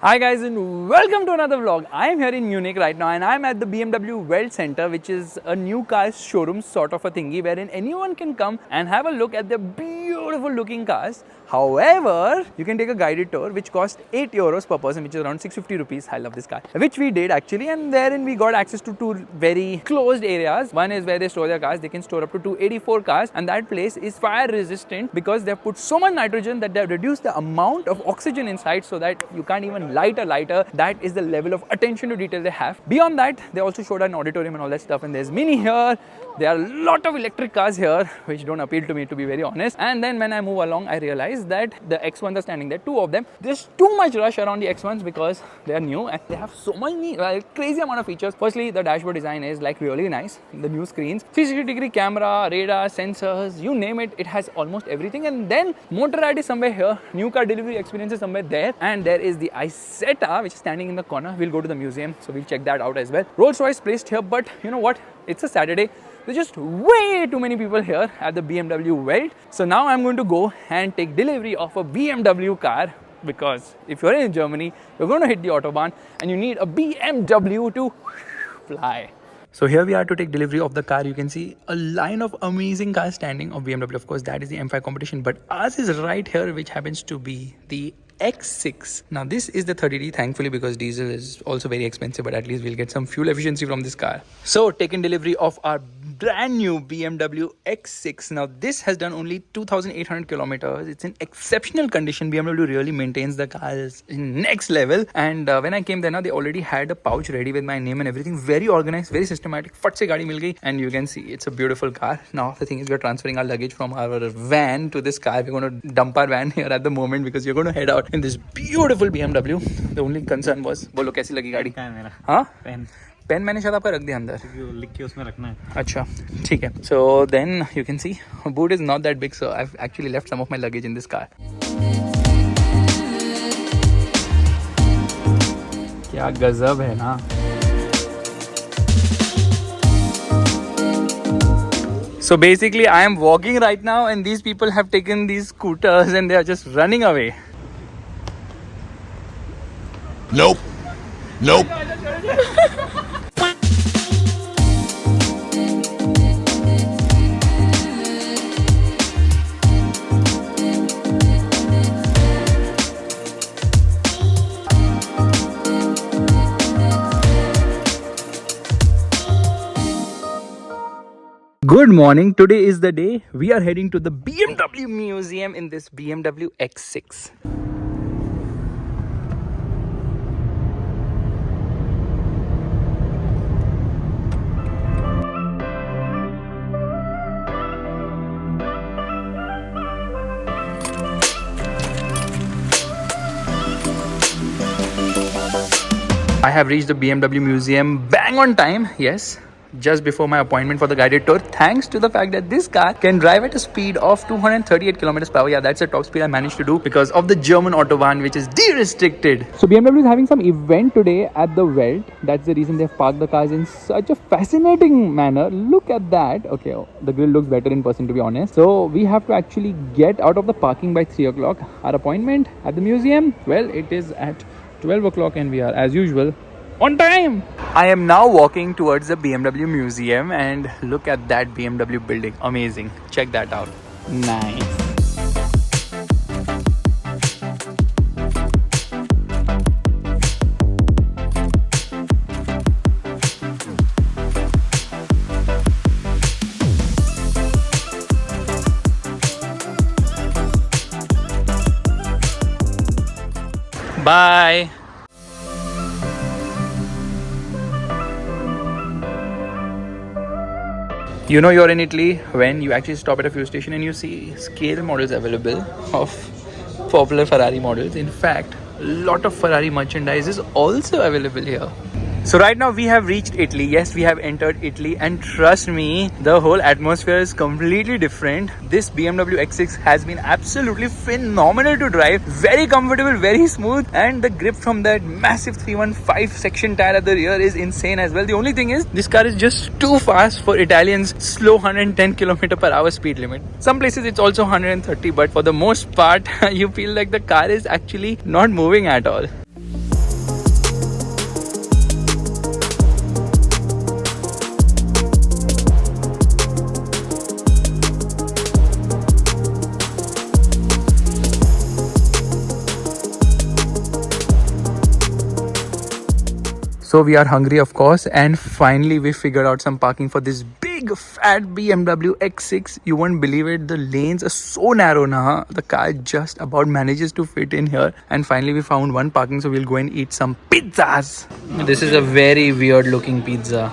Hi guys and welcome to another vlog. I am here in Munich right now and I am at the BMW Welt Center, which is a new car showroom sort of a thingy wherein anyone can come and have a look at the beautiful looking cars. However, you can take a guided tour which costs 8 euros per person, which is around 650 rupees. I love this car, which we did actually, and therein we got access to two very closed areas. One is where they store their cars. They can store up to 284 cars, and that place is fire resistant because they have put so much nitrogen that they have reduced the amount of oxygen inside so that you can't even light a lighter. That is the level of attention to detail they have. Beyond that, they also showed an auditorium and all that stuff, and there's Mini here. There are a lot of electric cars here which don't appeal to me, to be very honest. And then when I move along, I realize that the X1s are standing there, two of them. There's too much rush around the X1s because they are new and they have so many crazy amount of features. Firstly, the dashboard design is like really nice. The new screens, 360-degree camera, radar, sensors, you name it, it has almost everything. And then motor ride is somewhere here, new car delivery experience is somewhere there, and there is the Isetta which is standing in the corner. We'll go to the museum, so we'll check that out as well. Rolls Royce placed here, but you know what? It's a Saturday. There's just way too many people here at the BMW Welt. So now I'm going to go and take delivery of a BMW car, because if you're in Germany, you're going to hit the Autobahn and you need a BMW to fly. So here we are to take delivery of the car. You can see a line of amazing cars standing of BMW. Of course, that is the M5 competition, but ours is right here, which happens to be the X6. Now this is the 30D, thankfully, because diesel is also very expensive, but at least we'll get some fuel efficiency from this car. So taking delivery of our brand new BMW X6. Now this has done only 2,800 kilometers. It's in exceptional condition. BMW really maintains the cars in next level. And when I came there, now they already had a pouch ready with my name and everything. Very organized, very systematic. Fat se gaadi mil gayi. And you can see it's a beautiful car. Now the thing is, we're transferring our luggage from our van to this car. We're going to dump our van here at the moment because you're going to head out in this beautiful BMW. The only concern was, बोलो कैसी लगी गाड़ी? हाँ? Pen मैंने शायद आपका रख दिया अंदर, लिख के उसमें रखना है. अच्छा ठीक है. So then you can see boot is not that big, so I've actually left some of my luggage in this car. क्या गजब है ना. So basically I am walking right now and these people have taken these scooters and they are just running away. Nope. Nope. Good morning. Today is the day we are heading to the BMW museum in this BMW X6. I have reached the BMW museum bang on time. Yes, just before my appointment for the guided tour, thanks to the fact that this car can drive at a speed of 238 kilometers per hour. Yeah, that's the top speed I managed to do because of the German Autobahn, which is de-restricted. So BMW is having some event today at the Welt. That's the reason they've parked the cars in such a fascinating manner. Look at that. Okay, the grill looks better in person, to be honest. So we have to actually get out of the parking by 3 o'clock. Our appointment at the museum, well, it is at 12 o'clock and we are, as usual, on time. I am now walking towards the BMW museum and look at that BMW building. Amazing. Check that out. Nice. Bye. You know you're in Italy when you actually stop at a fuel station and you see scale models available of popular Ferrari models. In fact, a lot of Ferrari merchandise is also available here. So right now we have reached Italy. Yes, we have entered Italy, and trust me, the whole atmosphere is completely different. This BMW X6 has been absolutely phenomenal to drive. Very comfortable, very smooth, and the grip from that massive 315 section tire at the rear is insane as well. The only thing is, this car is just too fast for Italians' slow 110 km/h speed limit. Some places it's also 130, but for the most part, you feel like the car is actually not moving at all. So we are hungry, of course, and finally we figured out some parking for this big fat BMW X6. You won't believe it, the lanes are so narrow now. The car just about manages to fit in here, and finally we found one parking, so we'll go and eat some pizzas. This is a very weird looking pizza.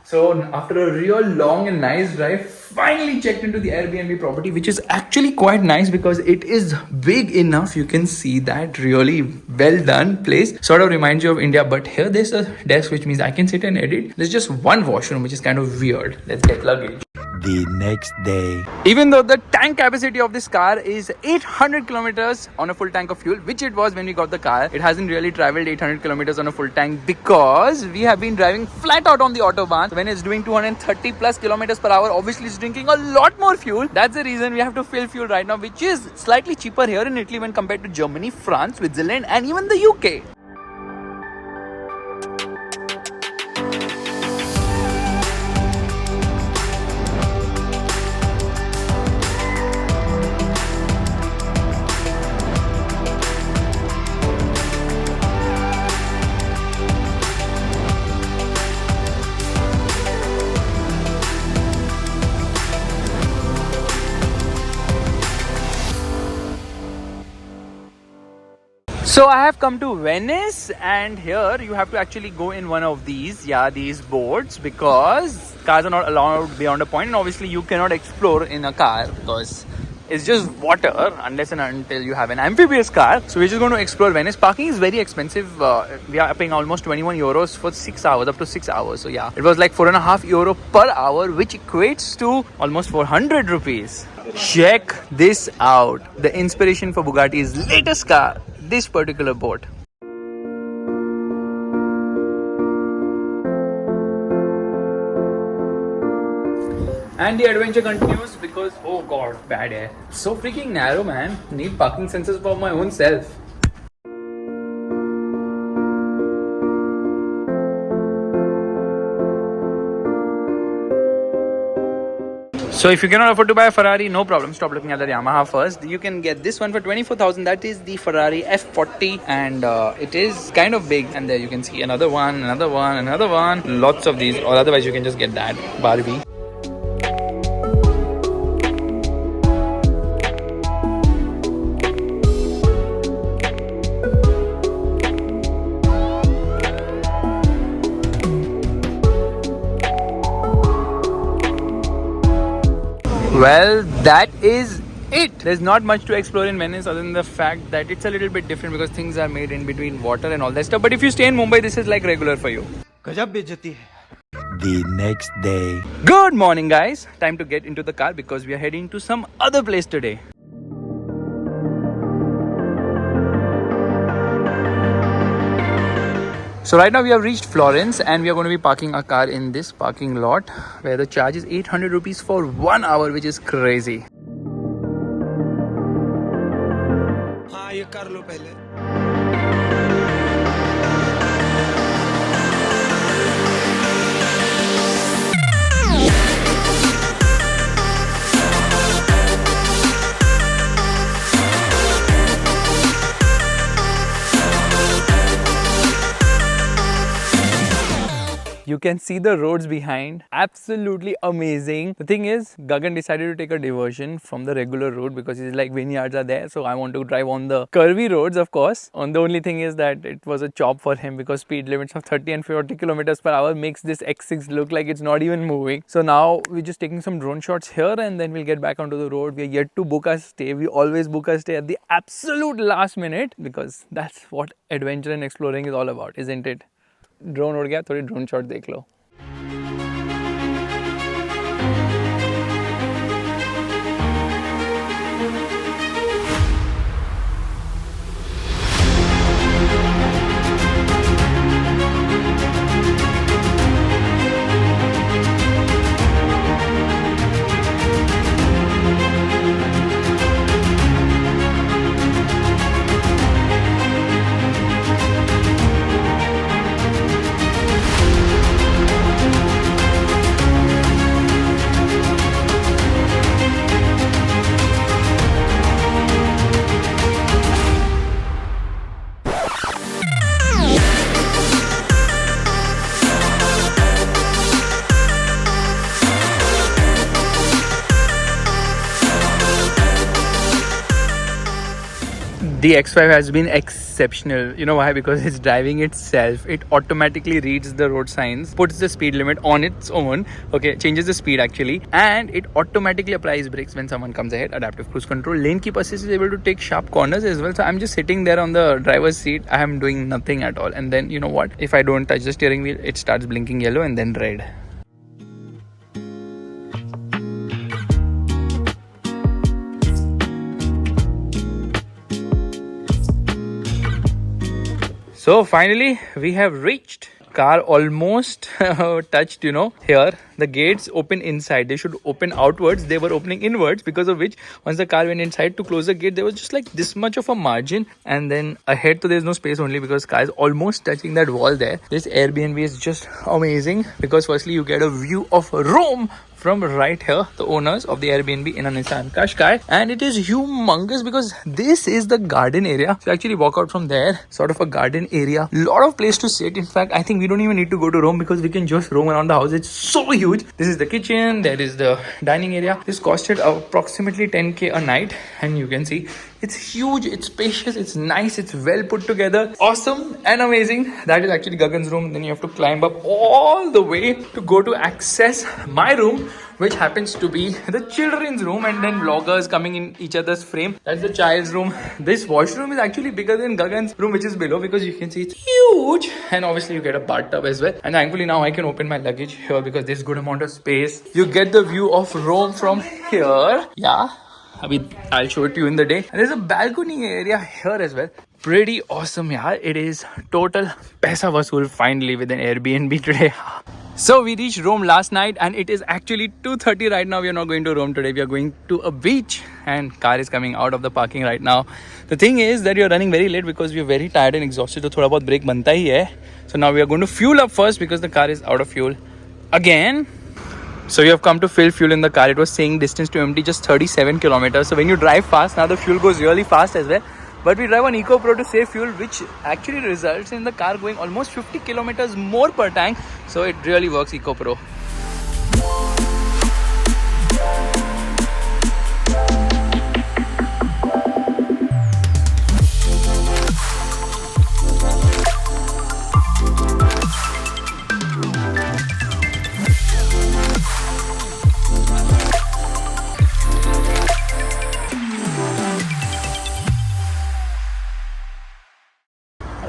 So after a real long and nice drive, finally checked into the Airbnb property, which is actually quite nice because it is big enough. You can see that, really well done place. Sort of reminds you of India, but here there's a desk, which means I can sit and edit. There's just one washroom, which is kind of weird. Let's get luggage. The next day. Even though the tank capacity of this car is 800 kilometers on a full tank of fuel, which it was when we got the car, it hasn't really traveled 800 kilometers on a full tank because we have been driving flat out on the autobahn. When it's doing 230 plus kilometers per hour, obviously it's drinking a lot more fuel. That's the reason we have to fill fuel right now, which is slightly cheaper here in Italy when compared to Germany, France, Switzerland, and even the UK. So I have come to Venice, and here you have to actually go in one of these boats, because cars are not allowed beyond a point, and obviously you cannot explore in a car because it's just water unless and until you have an amphibious car. So we're just going to explore Venice. Parking is very expensive. We are paying almost 21 euros for 6 hours, up to 6 hours. So yeah, it was like 4.5 euro per hour, which equates to almost 400 rupees. Check this out. The inspiration for Bugatti's latest car, this particular boat. And the adventure continues because, oh god, bad air. So freaking narrow, man. Need parking sensors for my own self. So if you cannot afford to buy a Ferrari, no problem. Stop looking at the Yamaha first. You can get this one for 24,000. That is the Ferrari F40, and it is kind of big. And there you can see another one, another one, another one. Lots of these, or otherwise you can just get that Barbie. Well, that is it. There's not much to explore in Venice other than the fact that it's a little bit different because things are made in between water and all that stuff. But if you stay in Mumbai, this is like regular for you. The next day. Good morning, guys. Time to get into the car because we are heading to some other place today. So right now we have reached Florence, and we are going to be parking our car in this parking lot where the charge is 800 rupees for 1 hour, which is crazy. You can see the roads behind, absolutely amazing. The thing is, Gagan decided to take a diversion from the regular road because he's like, vineyards are there, so I want to drive on the curvy roads, of course. And the only thing is that it was a chop for him because speed limits of 30 and 40 kilometers per hour makes this X6 look like it's not even moving. So now we're just taking some drone shots here, and then we'll get back onto the road. We're yet to book our stay. We always book our stay at the absolute last minute because that's what adventure and exploring is all about, isn't it? Drone उड़ गया, थोड़ी drone shot देख लो. The X5 has been exceptional. You know why? Because it's driving itself. It automatically reads the road signs, puts the speed limit on its own, okay, changes the speed actually, and it automatically applies brakes when someone comes ahead. Adaptive cruise control. Lane keep assist is able to take sharp corners as well. So I'm just sitting there on the driver's seat. I am doing nothing at all. And then you know what? If I don't touch the steering wheel, it starts blinking yellow and then red. So finally we have reached. Car almost touched, you know, here. The gates open inside. They should open outwards. They were opening inwards, because of which once the car went inside to close the gate, there was just like this much of a margin, and then ahead, so there's no space only because car is almost touching that wall there. This Airbnb is just amazing because firstly you get a view of Rome from right here, the owners of the Airbnb in a Nissan Qashqai, and it is humongous because this is the garden area. So actually walk out from there, sort of a garden area, lot of place to sit. In fact, I think we don't even need to go to Rome because we can just roam around the house. It's so huge. This is the kitchen, there is the dining area. This costed approximately 10k a night, and you can see it's huge, it's spacious, it's nice, it's well put together, awesome and amazing. That is actually Gagan's room. Then you have to climb up all the way to go to access my room, which happens to be the children's room, and then vloggers coming in each other's frame. That's the child's room. This washroom is actually bigger than Gagan's room, which is below, because you can see it's huge, and obviously you get a bathtub as well. And thankfully now I can open my luggage here because there's good amount of space. You get the view of Rome from here. Yeah, I'll show it to you in the day. And there's a balcony area here as well. Pretty awesome, yeah. It is total paisa vasool finally with an Airbnb today. So we reached Rome last night and it is actually 2:30 right now. We are not going to Rome today. We are going to a beach, and car is coming out of the parking right now. The thing is that we are running very late because we are very tired and exhausted. So thoda bahut break banta hi hai. So now we are going to fuel up first because the car is out of fuel again. So you have come to fill fuel in the car. It was saying distance to empty just 37 kilometers. So when you drive fast, now the fuel goes really fast as well. But we drive on Eco Pro to save fuel, which actually results in the car going almost 50 kilometers more per tank. So it really works, Eco Pro.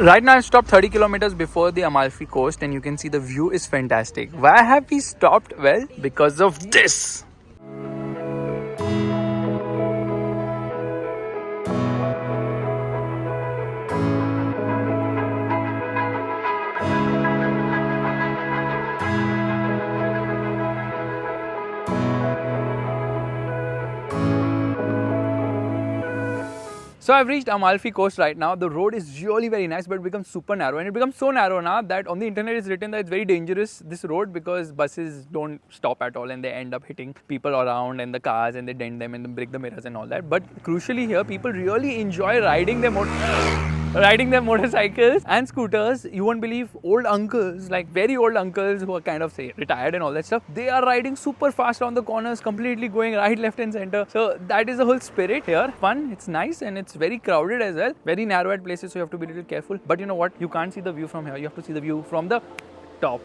Right now I stopped 30 kilometers before the Amalfi Coast, and you can see the view is fantastic. Why have we stopped? Well, because of this. So I've reached Amalfi Coast right now. The road is really very nice, but it becomes super narrow, and it becomes so narrow now that on the internet it's written that it's very dangerous, this road, because buses don't stop at all and they end up hitting people around and the cars, and they dent them and they break the mirrors and all that. But crucially here, people really enjoy riding their motorcycles and scooters. You won't believe, old uncles, like very old uncles who are kind of say retired and all that stuff, they are riding super fast on the corners, completely going right, left and center. So that is the whole spirit here. Fun, it's nice, and it's very crowded as well, very narrow at places, so you have to be a little careful. But you know what, you can't see the view from here, you have to see the view from the top.